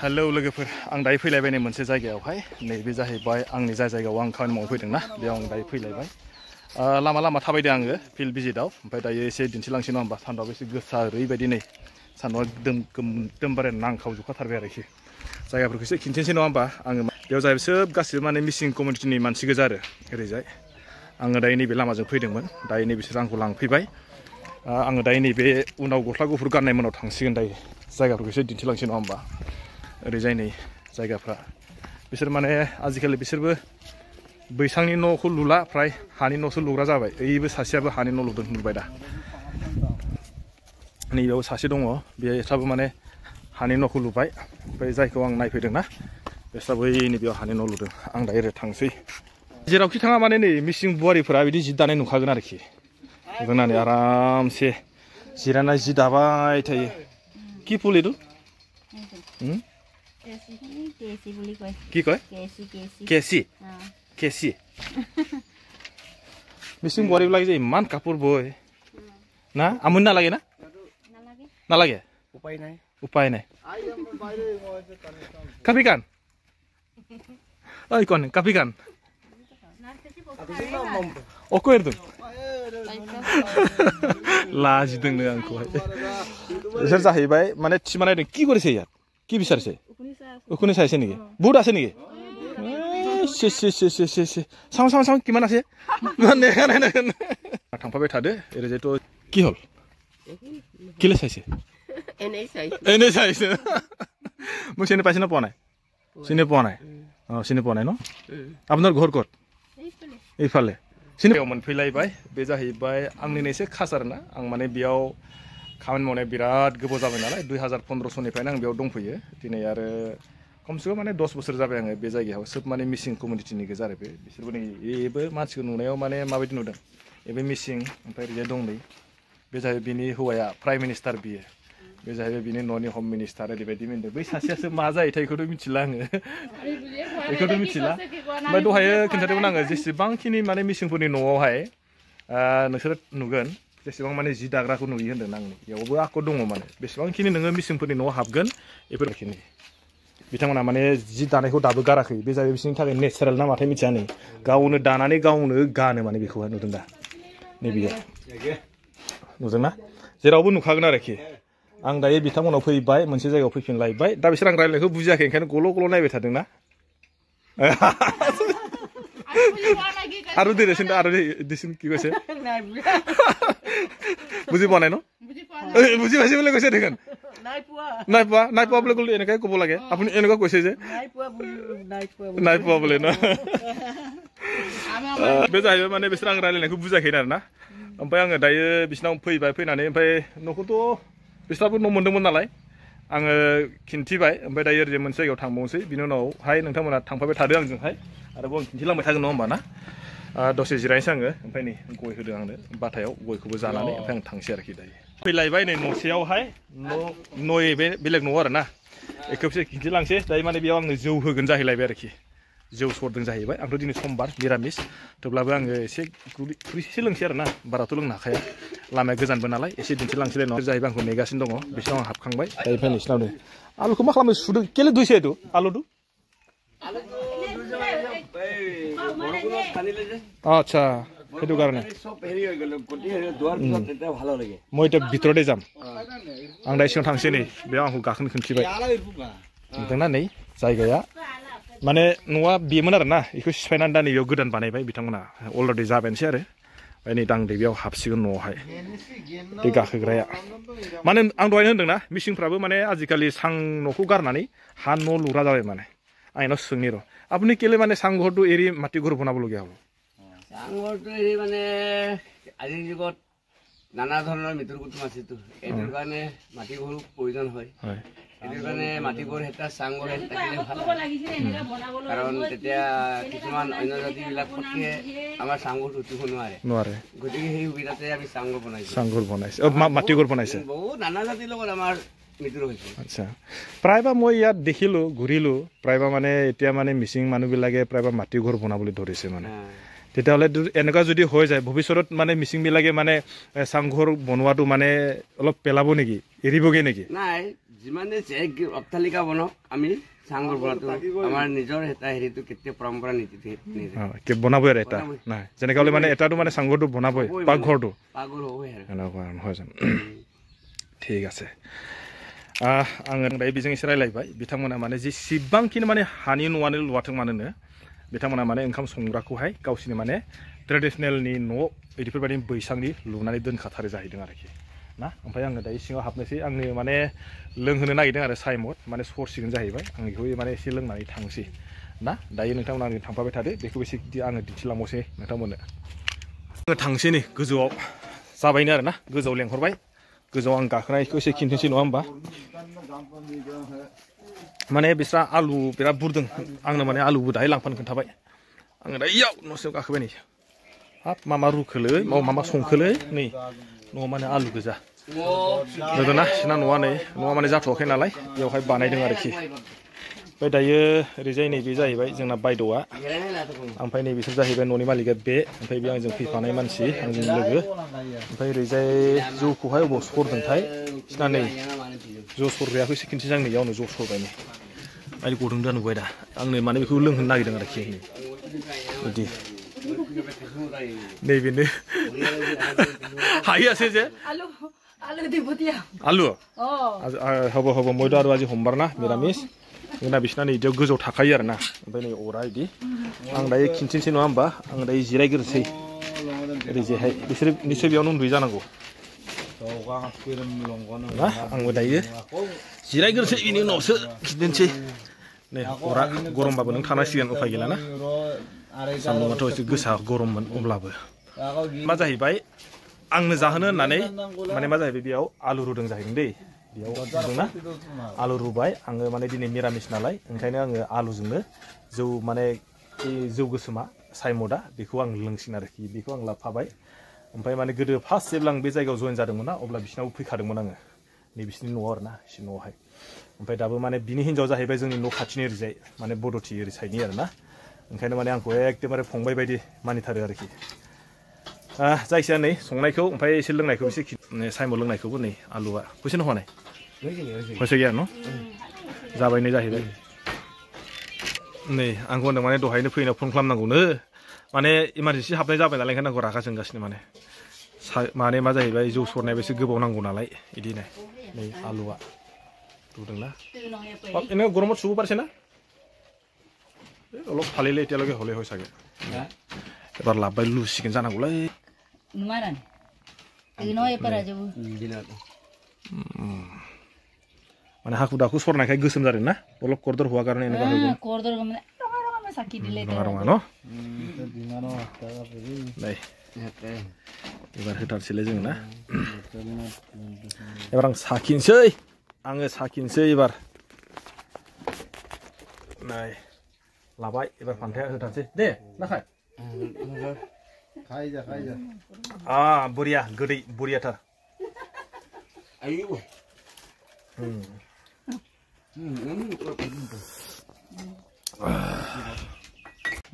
hello लोगोफोर आं दायो फैलायबाय नै मोनसे जायगायावहाय नैबे जाहैबाय आंनि जाय जायगायाव आं खामानि मावनो फैदोंना बेयाव आं दायो फैलायबाय लामा लामा थाबायदों आङो फिल्ड भिजिटआव ओमफ्राय दायो एसे दिन्थिलांसै नङा होमबा सान्दुंआबो एसे गोसा ओरैबायदि नै सान्दुंआ एकदमबारे नांखावजोबखाथारबाय आरोखि जायगाफोरखौ एसे खिन्थिनोसै नङा होमबा आङो बेयाव जाहैबाय सोब गासिबो माने मिसिं कमिउनिटिनि मानसि गोजा आरो ओरैजाय आङो दायो नैबे लामाजों फैदोंमोन दायो नै बिसोर आंखौ लांफैबाय आङो दायो नैबे उनाव गस्ला गुफुर गाननाय मोनाव थांसिगोन दायो जायगाफोरखौ एसे दिन्थिलांसै नङा होमबा ओरैजाय नै जायगाफ्रा बिसोर माने आजिखालि बिसोरबो बैसांनि न'खौ लुला फ्राय हानि न'सो लुग्रा जाबाय ओइबो सासेयाबो हानि न' लुदों नुबाय दा नैबेयाव सासे दङ बेसाबो माने हानि न'खौ लुबाय ओमफ्राय जायखौ आं नायफैदोंना बेसाबो नैबेयाव हानि न' लुदों आं दायो थांसै जेरावखि थाङा माने नै मिसिं बुवारिफोरा बिदि जि दानाय नुखागोन आरोखि रोंनानै आरामसे जिरायना जि दाबाय थायो কি ফুল এইটো কি কয় কেচি কেচি মিচিং বোৱাৰীবিলাকে যে ইমান কাপোৰ বয় না আমনি নালাগে না নালাগে উপায় নাই কাপিকান ওই কোন কাপিকান अको एरदों लाजिदोंनो आंखौहाय बिसोर जाहैबाय माने थिमा नायदों কি কৰিছে ইয়াত কি বিচাৰিছে উকুনি চাইছে নেকি বহুত আছে নেকি চাওঁ চাওঁ চাওঁ কিমান আছে थांफाबाय थादो ओरैजायथ' কি হ'ল কিলে চাইছে এনেই চাইছে মোক চিনি পাইছে না পোৱা নাই চিনি পোৱা নাই চিনি পোৱা নাই ন আপোনাৰ ঘৰ ক'ত এইফালে सिनेमायाव मोनफैलायबाय बे जाहैबाय आंनिनो एसे खास आरोना आं माने बेयाव खामानि मावनाया बिराद गोबाव जाबाय नालाय 2015 सननिफ्रायनो आं बेयाव दंफैयो दिनै आरो खमसे खम माने 10 बोसोर जाबाय आङो बे जायगायाव सोब माने मिसिं कमिउनिटिनि गोजा आरो बिसोरबो नै बेबो मानसिखौ नुनायाव माने माबायदि नुदों एबे मिसिं ओमफ्राय ओरैजाय दं नै बे जाहैबाय बिनि हौवाया प्राइम मिनिस्टार बियो बे जाहैबाय बिनि न'नि हम मिनिस्टार ओरैबायदि मोनदों बै सासेयासो मा जायोथाय बेखौथ' मिथिला आङो बेखौथ' मिथिला ओमफ्राय दहाय खिन्थादोंमोन आङो जेसेबांखिनि माने मिसिंफोरनि न'आवहाय नोंसोर नुगोन जेसेबां माने जि दाग्राखौ नुयो होन्दों आंनो बेयावबो आख' दङ माने बेसेबांखिनि नोङो मिसिंफोरनि न'आव हाबगोन बेफोरखिनि बिथांमोना माने जि दानायखौ दाबो गाराखै बे जाहैबाय बिसोरनि थाखाय नेचारेल ना माथाय मिथिया नै गावनो दानानै गावनो गानो माने बेखौहाय नुदों दा नैबेयो नुदोंना जेरावबो नुखागोन आरोखि आं दायो बिथांमोनाव फैबाय मोनसे जायगायाव फैफिनलायबाय दा बिसोर आं रायलायनायखौ बुजियाखै ओंखायनो गल' गल' नायबाय थादोंना आरो देरसिन आरो देरसिन কি কৈছে বুজি পোৱা নাই ন বুজি পাইছে বুলি কৈছে দেখোন নাই পোৱা বুলি ক'লে এনেকৈ ক'ব লাগে আপুনি এনেকুৱা কৈছে যে নাই পোৱা বুলি ন बे जाहैबाय माने बिसोर आं रायलायनायखौ बुजाखै आरोना ओमफ्राय आङो दायो बिसिनाव फैबाय फैनानै ओमफ्राय न'खौथ' बिस्राबो न' मोनदोंमोन नालाय आङो खिन्थिबाय ओमफ्राय दायो ओरैजाय मोनसे जायगायाव थांबावनोसै बिनि उनावहाय नोंथांमोना थांफाबाय थादो आंजोंहाय आरोबाव आं खिन्थिलांबाय थागोन नङा होमबा ना दसे जिरायनोसै आङो ओमफ्राय नै गय होदों आंनो बाथायाव गयखौबो जानानै ओमफ्राय आं थांसै आरोखि दायो फैलायबाय नै न'सेयावहाय न' बेलेग न' आरो ना बेखौसो खिन्थिलांसै दायो माने बेयाव आंनो जौ होगोन जाहैलायबाय आरोखि जौ सरदों जाहैबाय आंथ' दिनै समबार निरामिस थेवब्लाबो आङो एसे खुरैसे लोंसै आरो ना बाराथ' लोंनो हाखाया लामाया गोजानबो नालाय एसे दिन्थिलांसैलाय नङा जाहैबाय आंखौ नेगासिनो दङ बिसिनाव आं हाबखांबाय दायो ओमफ्राय नोंसिनाव नै आलुखौ मा खालामनो सुदों केले दुइसे एदु आलुदु আচ্ছা সেইটো কাৰণে মই এতিয়া ভিতৰতে যাম आं दा सिगां थांसै नै बेयाव आंखौ गाखोनो खोन्थिबाय नुदोंना नै जायगाया माने न'आ बेमोन आरो ना बेखौ सिफायनानै दा नैबेयाव गोदान बानायबाय बिथांमोना अलरेडि जाबायनोसै आरो ओमफ्राय नै दां बेयाव हाबसिगोन न'आवहाय बे गाखोग्राया माने आं दहायनो होनदोंना मिसिंफ्राबो माने आजिखालि सां न'खौ गारनानै हा न' लुग्रा जाबाय माने आं एनाव सोंनि र' আপুনি কেলে মানে চাংঘৰটো এৰি মাটি ঘৰ বনাবলগীয়া হ'ল চাংঘৰটো এৰি মানে আজিৰ যুগত নানা ধৰণৰ মৃত্যুৰ কুটুম আছেতো এইটোৰ কাৰণে মাটি ঘৰৰ প্ৰয়োজন হয় এইটোৰ কাৰণে মাটি ঘৰ এটা চাংঘৰ থাকিলে ভাল কাৰণ তেতিয়া কিছুমান অন্য জাতিবিলাক পটকে আমাৰ চাংঘৰটো উঠিব নোৱাৰে গতিকে সেই সুবিধাতে আমি চাংঘৰ বনাইছে মাটি ঘৰ বনাইছে বহুত নানা জাতিৰ লগত আমাৰ আচ্ছা প্ৰায়বা মই ইয়াত দেখিলোঁ ঘূৰিলোঁ প্ৰায়বা মানে এতিয়া মানে মিচিং মানুহবিলাকে প্ৰায়বা মাটি ঘৰ বনাবলৈ ধৰিছে মানে তেতিয়াহ'লে এনেকুৱা যদি হৈ যায় ভৱিষ্যতত মানে মিচিংবিলাকে মানে চাংঘৰ বনোৱাটো মানে অলপ পেলাব নেকি এৰিবগৈ নেকি নাই যিমানে অট্টালিকা বনাওক আমি চাংঘৰ বনাটো আমাৰ নিজৰ এটা হেৰিটো কেতিয়া পৰম্পৰা নীতি বনাবই আৰু এটা নাই যেনেকৈ হ'লে মানে এটাটো মানে চাংঘৰটো বনাবই পাকঘৰটো এনেকুৱা নহয় জানো ঠিক আছে आङो दायो बेजों एसे रायलायबाय बिथांमोना माने जेसेबांखिनि माने हानि न'आनो लुवाथों मानोनो बिथांमोना माने ओंखाम संग्राखौहाय गावसिनि माने ट्रेडिशनेलनि न' बिदिफोरबायदि बैसांनि लुनानै दोनखाथारो जाहैदों आरोखि ना ओमफ्राय आङो दायो सिङाव हाबनोसै आंनो माने लोंहोनो नागिरदों आरो साइमद माने सरसिगोन जाहैबाय आं बेखौ माने एसे लोंनानै थांसै ना दायो नोंथांमोना आंजों थांफाबाय थादो बेखौ एसे आङो दिन्थिलांबावसै नोंथांमोननो आङो थांसै नै गोजौआव जाबायनो आरो ना गोजौआव लेंहरबाय गोजौआव आं गाखोनायखौ एसे खिन्थोसै नङा होमबा माने बिस्रा आलु बिराद बुरदों आंनो माने आलुबो दाहाय लांफानो खोन्थाबाय आङो दा इयाव न'सियाव गाखोबाय नै हाब मा मा रुखोलै मा मा संखोलै नै न'आव माने आलु गोजा नुदोंना सिना न'आ माने जाथ'वाखै नालाय बेयावहाय बानायदों आरोखि ओमफ्राय दायो ओरैजाय नैबे जाहैबाय जोंना बायद'आ ओमफ्राय नै बिसोर जाहैबाय न'नि मालिकआ बे ओमफ्राय बे आंजों फैफानाय मानसि आंजों लोगो ओमफ्राय ओरैजाय जौखौहाय अबाव सरदोंथाय सिना नै ज' सरग्रायाखौ एसे खिन्थिसै आं नैयावनो ज' सरबाय नै आइ गदों दा नुबाय दा आंनो माने बेखौ लोंहोनो नागिरदों आरोखि बिदि नैबेनो हायोआसै जे आलु হ'ব হ'ব मैदा आरो আজি সোমबार ना मिरामिस जोंना बिसिना नै इदियाव गोजौ थाखायो आरो ना ओमफ्राय नै अरा इदि आं दायो खिन्थिनोसै नङा होमबा आं दायो जिरायग्रोसै ओरैजायहाय बिसोर निस्सय बेयावनो उन्दुयो जानांगौ ना आंबो दायो जिरायग्रोसै बेनि उनावसो खिन्थिनोसै नै अरा गरमबाबो नों थानांसिगोन उफाय गैला ना सान्दुङाथ' एसे गोसा गरममोन अब्लाबो मा जाहैबाय आंनो जाहोनो होननानै माने मा जाहैबाय बेयाव आलु रुदों जाहैदों दै बेयाव रुदोंना आलु रुबाय आङो माने दिनै मिरामिस नालाय ओंखायनो आङो आलुजोंनो जौ माने जौ गोसोमा साइमदा बेखौ आं लोंसिन आरोखि बेखौ आं लाफाबाय ओमफ्राय माने गोदो फार्स्ट जेब्ला आं बे जायगायाव जइन जादोंमोन ना अब्ला बिसिनाव फैखादोंमोन आङो नै बिसिनि न'आव आरो ना बिसिनि न'आवहाय ओमफ्राय दाबो माने बिनि हिन्जाव जाहैबाय जोंनि न' खाथिनि ओरैजाय माने बदथि ओरै साइडनि आरो ना ओंखायनो माने आंखौ एकदमबारे फंबाय बायदि मानिथारो आरोखि जायखिया नै संनायखौ ओमफ्राय एसे लोंनायखौ एसे साइमद लोंनायखौबो नै आलुआ फैसा न हनाय फैसा गैया न' जाबाय नै जाहैबाय नै आंखौ होनदों माने दहायनो फैनायाव फन खालामनांगौनो माने इमारजेन्सि हाबनाय जाबाय नालाय ओंखायनो आंखौ रागा जोंगासिनो माने मा जाहैबाय जौ सरनायाबो एसे गोबाव नांगौ नालाय बिदिनो नै आलुआ रुदोंना एने गरमत सुबो पारसे ना অলপ ফালিলে এতিয়ালৈকে হ'লে হৈ চাগে এবাৰ লাভবাই লুচিকেন জানাগোলাই মানে হাকু দাকু सरनायखाय गोसोम जादों ना অলপ करदर होआ কাৰণে এনেকুৱা হৈ ग'ल रङा न' नै एबार होथारसैलाय जों ना एबार आं साखिनोसै एबार नै लाबाय एबार फान्थाया होथारसै दे नाखाय बरिया गोदै बरियाथार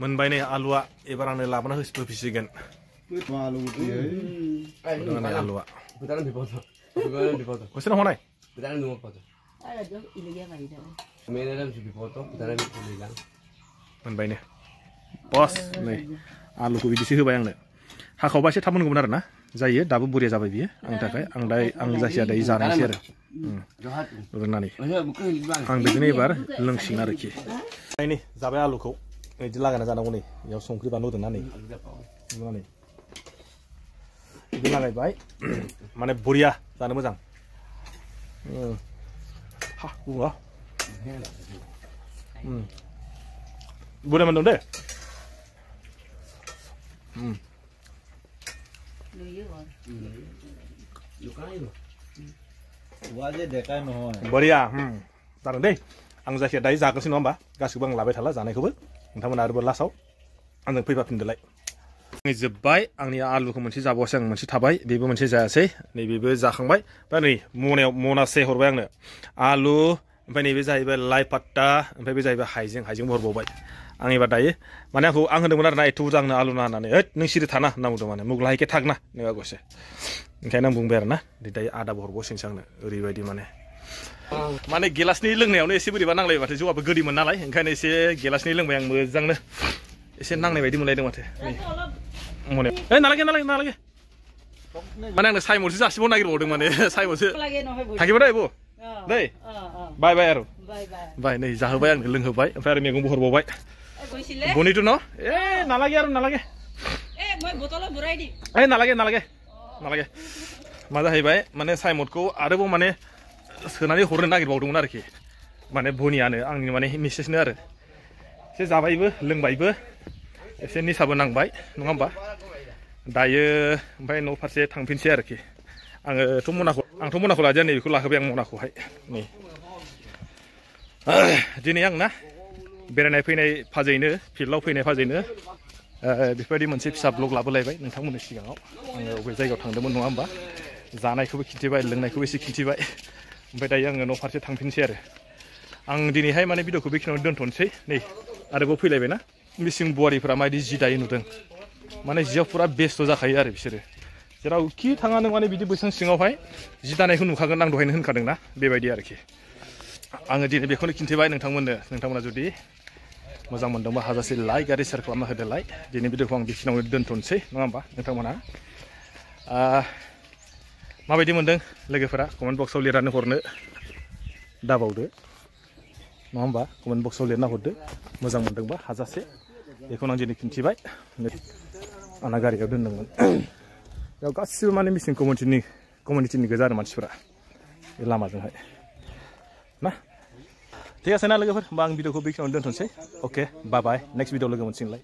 मोनबाय नै आलुआ एबार आंनो लाबोना होफिनसिगोन आलुआ कुइसन हनाय मोनबायनो बस नै आलुखौ बिदिसो होबाय आंनो हाखावबा एसे थाब मोनगौमोन आरो ना जायो दाबो बरिया जाबाय बियो आंनि थाखाय आं जायखिया दायो जानायसै आरो रुनानै आं बिदिनो एबार लोंसिगोन आरोखि नै जाबाय आलुखौ बिदि लागायना जानांगौ नै बेयाव संख्रि बानलु होदोंना नै बिदि लागायबाय माने बरिया जानो मोजां बुरा मोनदों दे बरिया जादों दे आं जायखिया दायो जागोनसै नङा होमबा गासिबो आं लाबाय थाला जानायखौबो नोंथांमोना आरोबाव लास्टआव आंजों फैफाफिनदोलाय जोब्बाय आंनि आलुखौ मोनसे जाबावसै आं मोनसे थाबाय बेबो मोनसे जायासै नैबेबो जाखांबाय बा नै मनासे हरबाय आंनो आलु ओमफ्राय नैबे जाहैबाय लाइ पात्ता ओमफ्राय बे जाहैबाय हाइजेंबो हरबावबाय आं एबार दायो माने आं होनदोंमोन आरो ना एथ' बुरजा आंनो आलु ना होननानै ओइ नों सिरि थाना होनना बुंदों माने मुगलाहायके थागना नोंहा गसे ओंखायनो आं बुंबाय आरो ना दायो आदाबो हरबावसिनोसै आंनो ओरैबायदि माने गिलासनि लोंनायावनो एसे बोरैबा नांलायो माथो जौआबो गोदैमोन नालाय ओंखायनो एसे गिलासनि लोंबाय आं मोजांनो एसे नांनाय बायदि मोनलायदों माथो मने ओइ नालागे माने आंनो साइमोनसो जासिबाव नागिरबावदों माने साइमोनसो थांखिबा दै बु दै बाय आरो बाय नै जाहोबाय आंनो लोंहोबाय ओमफ्राय आरो मैगंबो हरबावबाय बनिथ' न' ए नालागे ए नालागे मा जाहैबाय माने साइमदखौ आरोबाव माने सोनानै हरनो नागिरबावदोंमोन आरोखि माने बनियानो आंनि माने मिसेसनो आरो एसे जाबायबो लोंबायबो एसे निसाबो नांबाय नङा होमबा दायो ओमफ्राय न' फारसे थांफिनसै आरोखि आंथ' मनाखौ लादिया नै बेखौ लाहोबाय आं मनाखौहाय नै दिनै आं ना बेरायनाय फैनाय फाजैनो फिल्डआव फैनाय फाजैनो बेफोरबायदि मोनसे फिसा ब्लग लाबोलायबाय नोंथांमोननि सिगाङाव आङो बबे जायगायाव थांदोंमोन नङा होमबा जानायखौबो खिन्थिबाय लोंनायखौबो एसे खिन्थिबाय ओमफ्राय दायो आङो न' फारसे थांफिनसै आरो आं दिनैहाय माने भिडिअखौ बेखिनियावनो दोनथ'नोसै नै आरोबाव फैलायबायना मिसिं बुवारिफोरा माबायदि जि दायो नुदों माने जियाव फुरा बेस्थ' जाखायो आरो बिसोरो जेरावखि थाङा नों माने बिदि बैसां सिङावहाय जि दानायखौ नुखागोन आं दहायनो होनखादोंना बेबायदि आरोखि आङो दिनै बेखौनो खिन्थिबाय नोंथांमोना जुदि मोजां मोनदोंबा हाजासे लाइक आरो शेयार खालामना होदोलाय दिनै भिडिअखौ आं बेखिनियावनो दोनथ'नोसै नङा होमबा नोंथांमोना माबायदि मोनदों लोगोफोरा कमेन्ट बक्सआव लिरनानै हरनो दाबावदो नङा होमबा कमेन्ट बक्सआव लिरना हरदो मोजां मोनदोंबा हाजासे बेखौनो आं दिनै खिन्थिबाय आंना गारियाव दोनदोंमोन बेयाव गासिबो माने मिसिं कमिउनिटिनि गोजा आरो मानसिफोरा बे लामाजोंहाय ना ঠিক আছে না लोगोफोर होमबा आं भिडिअखौ बेखिनियावनो दोनथ'नोसै अके बाय नेक्स्ट भिडिअ लोगो मोनसिगोनलाय